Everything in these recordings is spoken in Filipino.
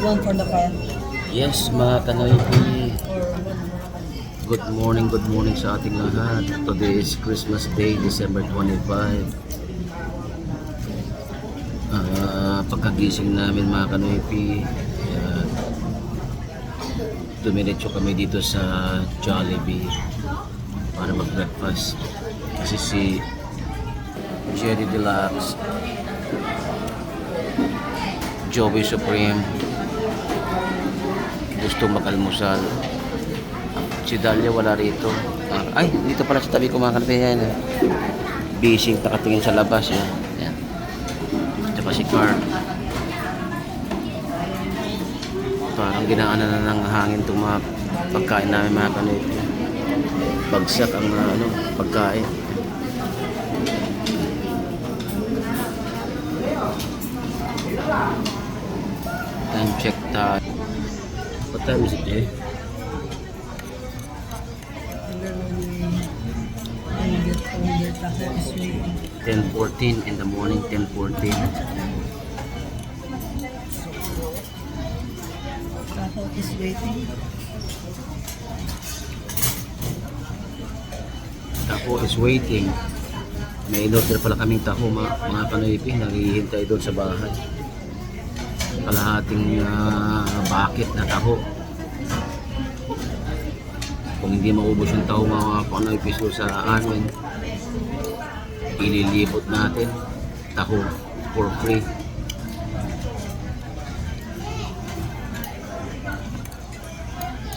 one for the car. Yes, mga kanoypi. Or Good morning sa ating lahat. Today is Christmas Day, December 25. Pagkagising namin mga kanoypi, dumiretso kami dito sa Jollibee para mag-breakfast. Kasi si Jerry Deluxe, Joey Supreme gusto mag-almusal. Si Dalia wala rito. Ay, dito pala sa tabi ko mga kanapihan. Busy, nakatingin sa labas. Yan. Tsaka si Carl. Parang ginaanan na ng hangin itong mga pagkain namin mga kanapihan. Bagsak ang pagkain. Time check tayo. What time is it, eh? 10:14 in the morning, 10:14. Taho is waiting. Taho is waiting. May in-order pala kaming taho mga kanoypi. Naghihintay doon sa bahay. Kalahating bucket na taho. Kung hindi maubos yung taho mga kanoypi sa amin, ililibot natin taho for free.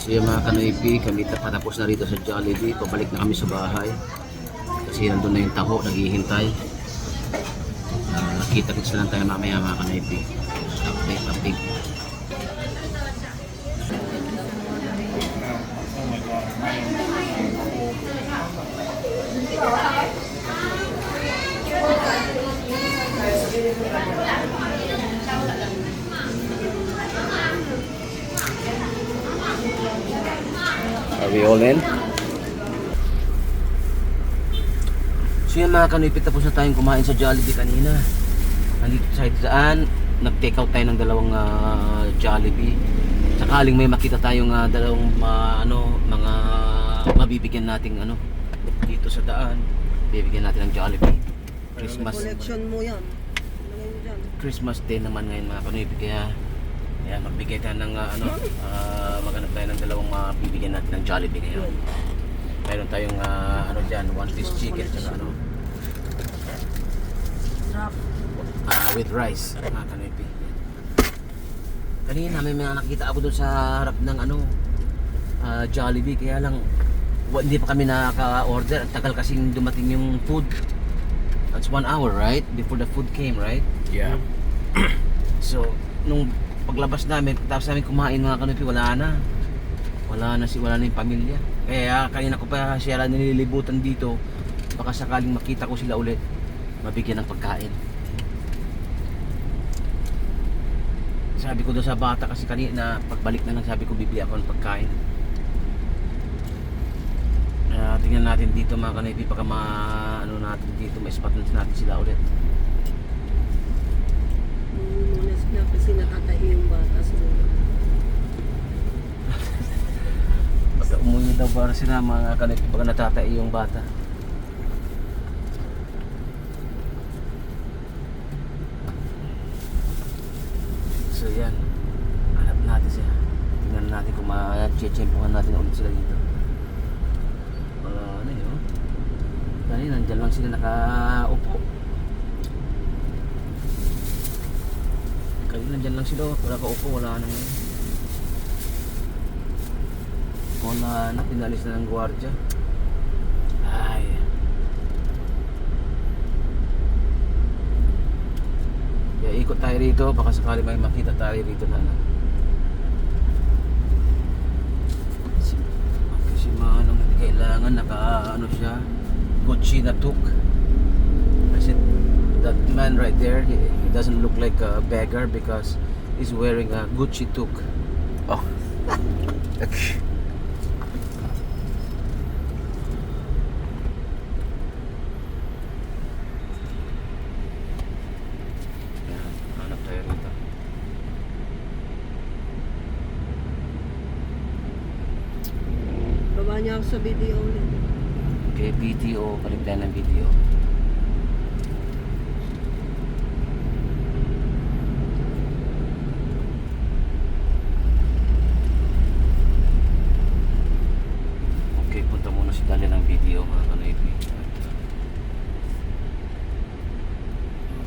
So yung mga kanoypi, kami patapos na rito sa Jollibee. Pabalik na kami sa bahay kasi nandun na yung taho, naghihintay. Kita-kits na lang tayo mamaya mga kanoypi. Update. Are we all in? So yan mga kanoypi, tapos na tayong kumain sa Jollibee kanina. Nandito sa saan, nag-take out tayo ng dalawang Jollibee. Sakaling may makita tayong dalawang mga mabibigyan nating dito sa daan, bibigyan natin ng Jollibee. Collection mo yan. Christmas Day naman ngayon mga kanoypi, kaya magbigay tayo ng maghanap tayo ng dalawang mabibigyan natin ng Jollibee ngayon. Mayroon tayong dyan, one piece chicken tsaka with rice mga kanoypi. Kanina may mga nakita ako doon sa harap ng Jollibee, kaya lang hindi pa kami nakaka-order. Ang tagal kasing dumating yung food. That's 1 hour, right? Before the food came, right? Yeah. So, nung paglabas namin, tapos namin kumain mga kanoypi, wala na yung pamilya. Kaya kanina ko pa siya nililibutan dito, baka sakaling makita ko sila ulit, mabigyan ng pagkain. Sabi ko doon sa bata kasi kanina, pagbalik na lang sabi ko bibili ako ng pagkain. Tingnan natin dito mga kanoypi, baka natin dito, may spot natin sila ulit. Munas na kasi nakatayo yung bata sa mga. Baka umuwi daw para sila mga kanoypi, baka natatai yung bata. So yan, hanap natin siya. Tingnan natin kung ma-chechempuhan natin ulit sila dito. Wala na yun. Dahil nandyan lang sila nakaupo. Kanina nandyan lang sila, wala kaupo, wala na ngayon. Wala na, pinalis na ng gwardiya. Ay. Kaya ikot tayo rito, baka sakali may makita tayo rito na kasi manong kailangan siya, Gucci na took. I said, that man right there, he doesn't look like a beggar because he's wearing a Gucci took. Oh. Samahan niyo ako sa video ulit. Okay, BTO, balik tayo ng BTO. Okay, punta muna si Dalia ng BTO mga kanoypi.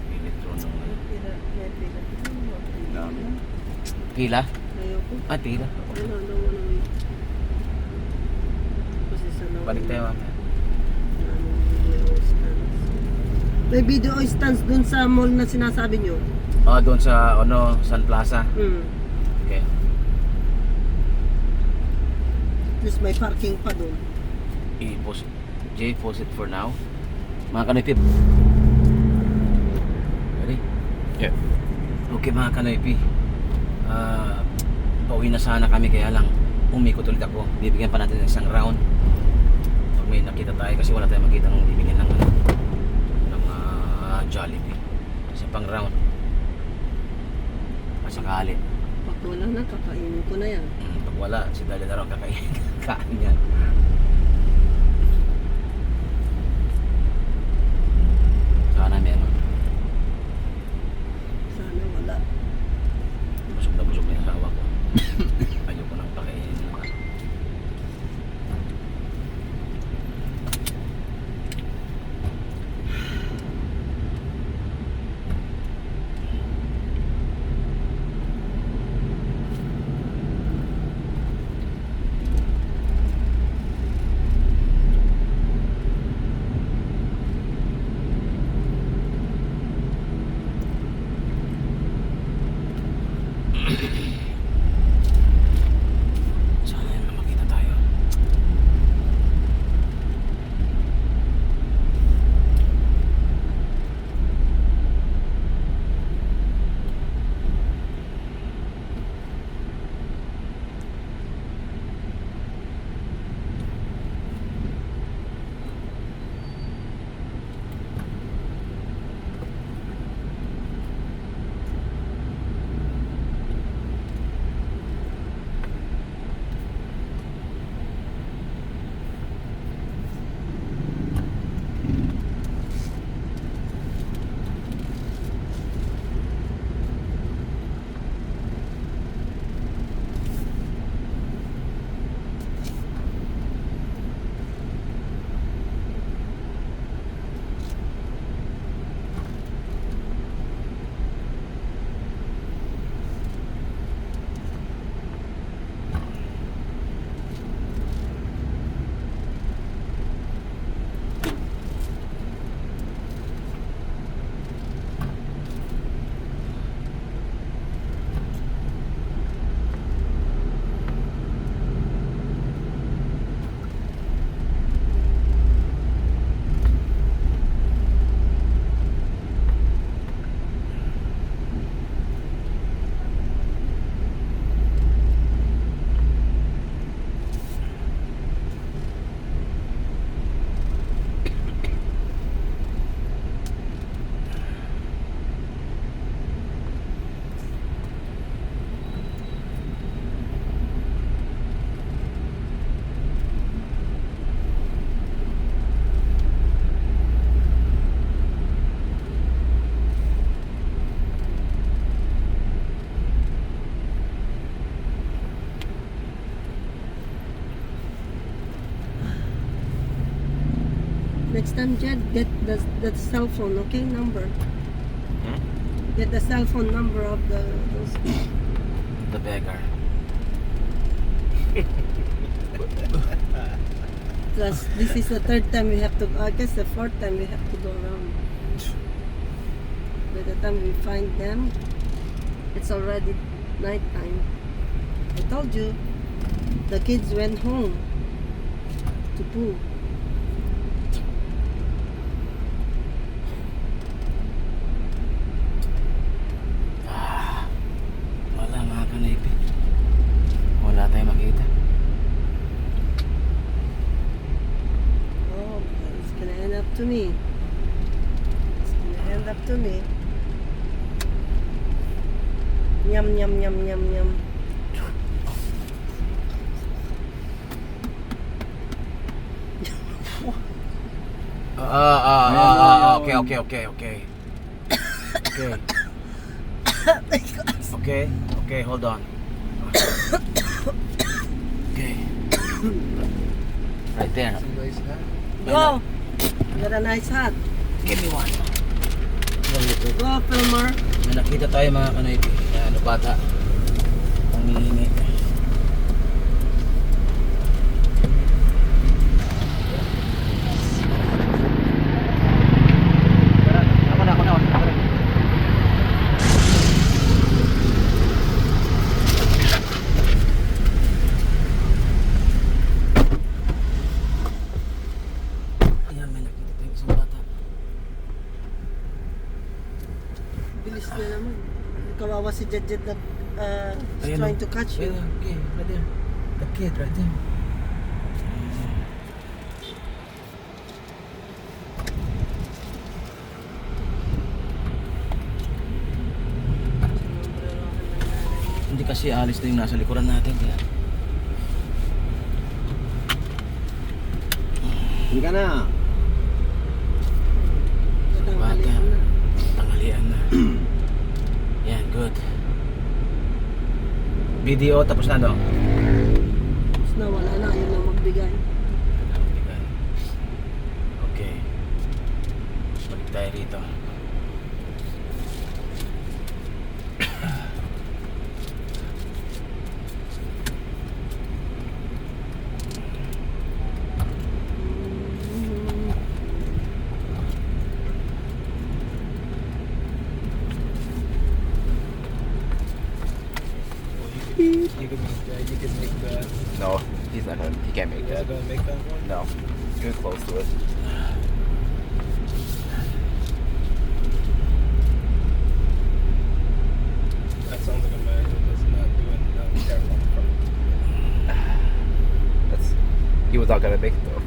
Pilitro ng May pila. dami. Pila? Ayoko. Ah, pila. Ano mo naman. Kasi sa naman. Balik tayo mamaya. Video stands. May video stands dun sa mall na sinasabi nyo. Ah, doon sa ano, Sun Plaza. Okay. At least may parking pa dun. I-post. Jay, post it for now. Mga kanoypi. Ready? Yeah. Okay mga kanoypi. Pauwi na sana kami kaya lang umikot ulit ako. Bibigyan pa natin ng isang round. Pag may nakita tayo kasi wala tayong makita ng bibigyan ng Jollibee. Kasi pang round. Masakali. Pag wala na, kakainin ko na yan. Pag wala, si Dali na raw kakain yan. Sana meron. Sana wala. Busog na yung asawa ko. Ayoko nang pakainin naman. Sana yun na makita tayo. Next time, Jed, get the cell phone, okay? Number. Get the cell phone number of those. The beggar. Plus, this is the third time we have to. I guess the fourth time we have to go around. By the time we find them, it's already night time. I told you, the kids went home to poo. Wala mga kanipi. Wala tayong makita. Oh, it's gonna end up to me. It's gonna end up to me. Yum, yum, yum, yum, yum. Yum, yum, yum, yum, yum. Yum, yum, yum, yum, yum. Yum, yum, yum, yum, yum. Yum, yum, yum, yum, yum. Yum, yum, yum, yum, yum, yum. Yum, yum, yum, yum, yum, yum. Yum, yum, yum, yum, yum, yum. Yum, yum, yum, yum, yum. Okay, okay, okay, okay. Okay. Okay, okay, hold on. Okay. Right there. Go! You got a nice hat. Give me one. Go, Filmer. May nakita tayo mga kanoypi. Ano bata. Ang hihingi. Ako na. Ayan, may nakita tayo isang bata. Bilis na naman. Kawawa si Jedjed na Ayan, trying oh. to catch you. Ayan, okay, right there. The kid right there. Hindi kasi alis na yung nasa likuran natin kaya. Hindi ka na. Tanghalian na. Tanghalian na. Yan, good. Video tapos na, no? Tapos na wala na. Yun lang magbigay. Okay. Balik tayo rito. You can make that. No, he's not gonna. He can't make Is that. it gonna make that one? No, you're close to it. That sounds like a man who does not do it. Not careful. That's. He was not gonna make it though.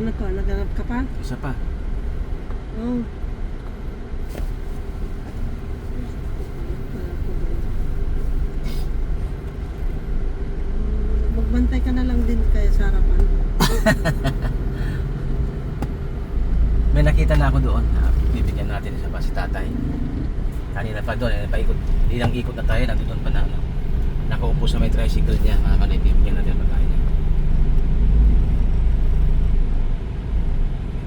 Ano ka? Naghanap ka pa? Isa pa. Oh. Magbantay ka na lang din kaya sa harapan. May nakita na ako doon. Bibigyan natin isa pa si tatay. Kanina pa doon, paikot. Ilang ikot na tayo, nandun pa na. No? Nakaupo sa may tricycle niya. Mga kanay, bibigyan natin ang pagkain niya.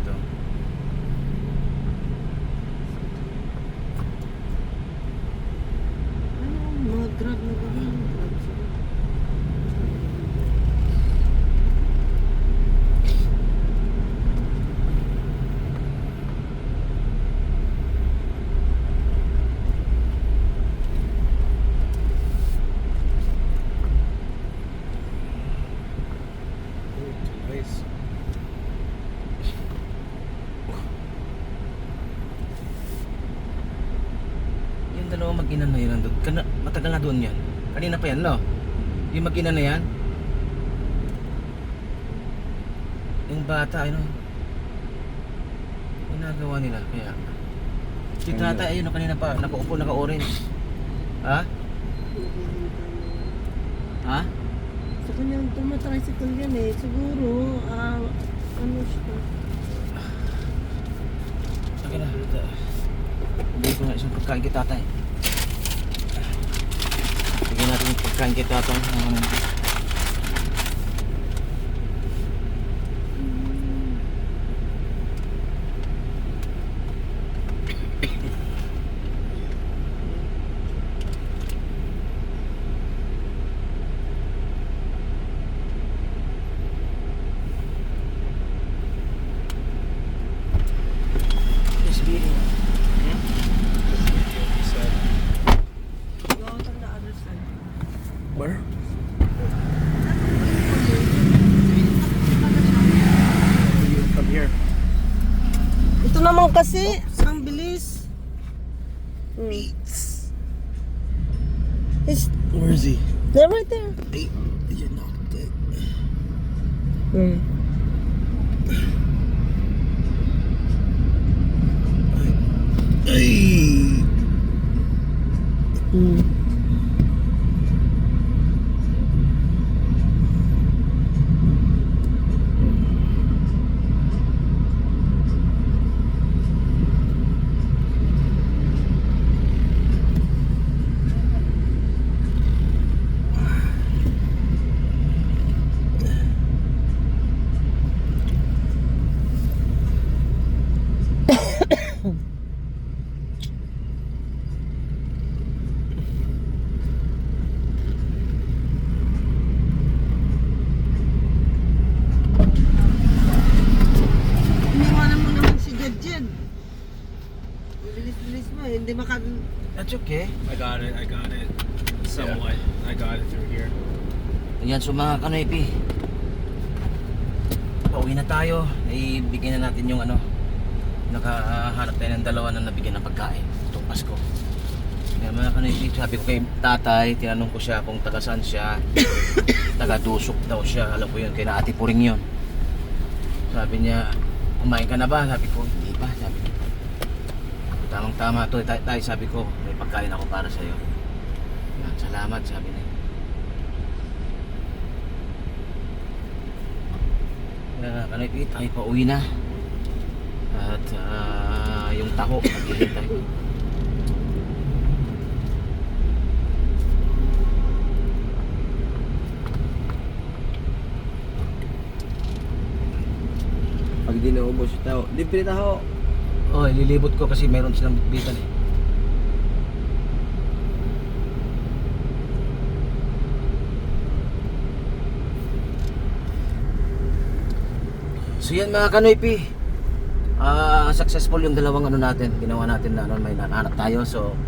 Ito. Ano? Mga drug na gano'n. Drugs. Ooh, nice. Yung dalawang mag-ina na yun, nandun. Matagal na doon yan. Kanina pa yan, no? Yung mag-ina na yan. Yung bata, ano? Ginagawa nila, kaya. Si tatay, ayun, kanina pa, nakaupo, naka-orange. Ha? Ha? Sa kanyang tumatricycle yan eh. Siguro, ano siya. Okay na. Hindi ko nga isang pagkain kay tatay. Bigyan natin yung pagkain kay tatay. Yes, video. He said, Go on the other side. Where? you come here. Ito naman kasi, ang bilis. It's, Where is he? they're right there. Hey, you knocked it. Ay! hindi maka... That's okay. I got it somewhat. I got it through here. Ayan, so mga kanoypi, pauwi na tayo. Ibigyan na natin yung ano, nakahanap tayo ng dalawa na nabigyan ng pagkain itong Pasko. Kaya mga kanoypi, sabi ko kay tatay, tinanong ko siya kung taga saan siya. Taga Dusok daw siya, alam ko yun, kay na Ate Puring yun. Sabi niya, kumain ka na ba? Sabi ko, hindi pa. Sabi ko, tamang tama to tayo, sabi ko, may pagkain ako para sa'yo. Yan, salamat, sabi niya. Kanoypi, tayo pa uwi na. At yung taho, naghihintay. Pag di naubos yung tao, libre taho. Oh, ililibot ko kasi meron silang bitan eh. So yan mga kanoypi, successful yung dalawang ano natin, ginawa natin na ano, may nahanap tayo. So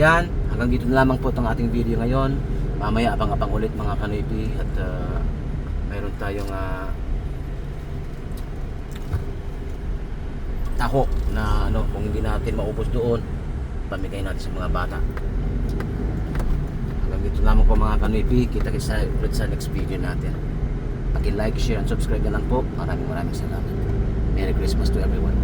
yan, hanggang dito na lamang po itong ating video ngayon. Mamaya abang-abang ulit mga kanoypi. At mayroon tayong taho na ano, kung hindi natin maubos doon, pamigay natin sa mga bata. Hanggang dito lamang po mga kanoypi, kita-kits ulit sa next video natin. Paki-like, share, and subscribe na lang po. Maraming salamat. Merry Christmas to everyone.